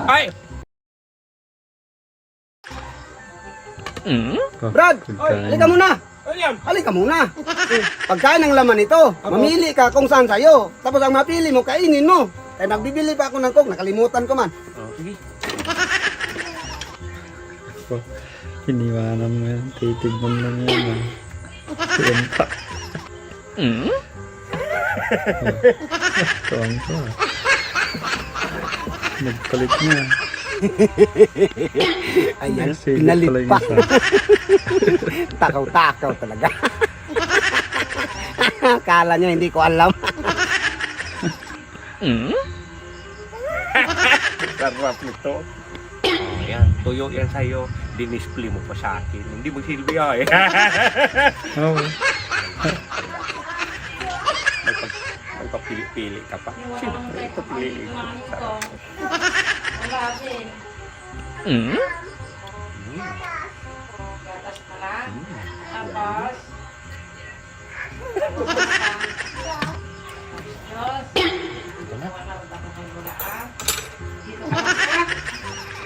Ay! Brad, halika muna. Ano yan? Halika muna. Pagkain ng laman ito, mamili ka kung saan sa'yo. Tapos ang mapili mo, kainin mo. Kaya nagbibili pa ako ng coke, nakalimutan ko man. Oh, sige. Iniwanan mo yan. Titignan lang yan. Yan pa. Tuwang-tuwa. Nagpalit niya. Ayan, Silip pinalit pala yung pa. isa. Takaw-takaw talaga. Kala niya hindi ko alam. Sarap nito. Ayan, tuyo yan sa'yo. Dinisplay mo pa sa akin. Hindi mo silbi eh. Oo. Magpapili-pili ka pa. Siyempre, papili ko. Wala din. Gatas na lang. Tapos.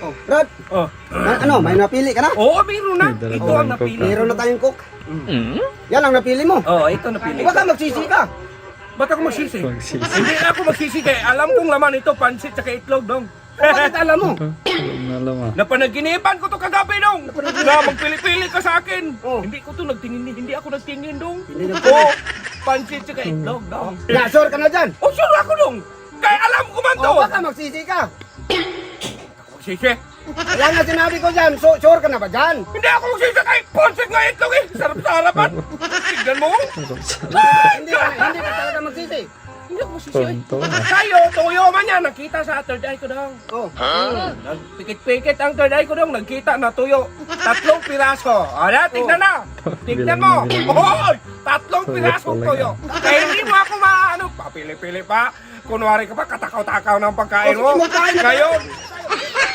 Oh, Brad, Oh. ano, may napili ka na? Oo, meron na. May dala Ito daw ang ng napili. coke. Meron na tayong coke. Yan ang napili mo. Oo, ito napili. Huwag ka magsisi ka. Ba't ako magsisi? Magsisi. Hindi ako magsisi kaya alam kong laman ito, pansit at itlog dong. Bakit alam mo? Alam na alam ah. Napanaginipan ko to kagabi dong. Na magpili-pili ka sa akin. Oh. Hindi ko to nagtingin, hindi ako nagtingin dong. Hindi nagtingin. Oo, pansit at itlog dong. Ya, sure ka na dyan. Oh, sure ako dong. Kaya alam ko man to. Oh, baka magsisi ka. Magsisi. Kaya nga sinabi ko dyan, sure ka na ba dyan? Hindi ako magsisi kay pansit nga itlog eh. Sarap sa harapan. Tignan mo. Hindi ka talaga magsisi. Hindi ako magsisi. Tuwang-tuwa. Sa'yo, tuyo man yan. Nakita sa third eye ko dong. Oh. Nagpikit-pikit ang third eye ko dong. Nagkita na tuyo. 3 piraso. Ala, tignan na. Tignan mo. Bilang. Hoy! 3 Tuyo pirasong talaga. tuyo. Kaya hindi mo ako maano. Papili-pili pa. Kunwari ka pa, katakaw-takaw ng pagkain mo. Oh, sige, magkain na. Ngayon,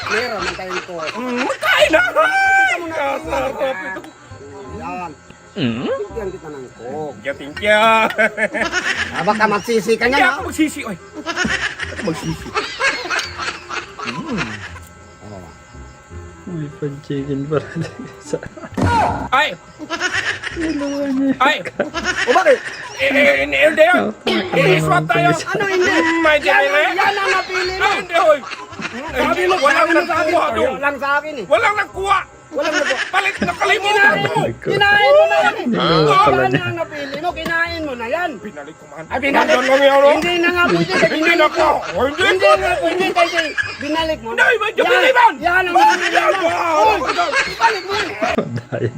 Meron na tayong coke. magkain na. Ay! Kasarap ito. Yan. Bigyan kita ng coke. Thank you. Ah, baka magsisi ka Hindi niya, ako no? magsisi. Oy. Ako magsisi. May pan-chicken pa rin. Ay! Ay! O bakit? Hindi yan. I-swap tayo. Ano hindi? May Yan, debele. yan ang napili mo. Ay, hindi, hoy. Sabi mo, Walang sabi mo sa akin. nagkuha Ayaw doon. lang sa akin eh. Walang nagkuha. Walang nagkuha. Palit, nakalimutan ko. Kinain mo na yan eh. Hindi mo pala Yan niya. ang napili mo, kinain mo na yan. Pinalik ko man. Ay, binalik. Nandun lang yan, no? Hindi na nga pwede. Hindi na ko. Hindi Hindi ko. nga pwede kasi binalik mo na. Hindi, medyo piniban. Yan ang napili mo. Wow. Oy, ibalik mo yan. Dahil.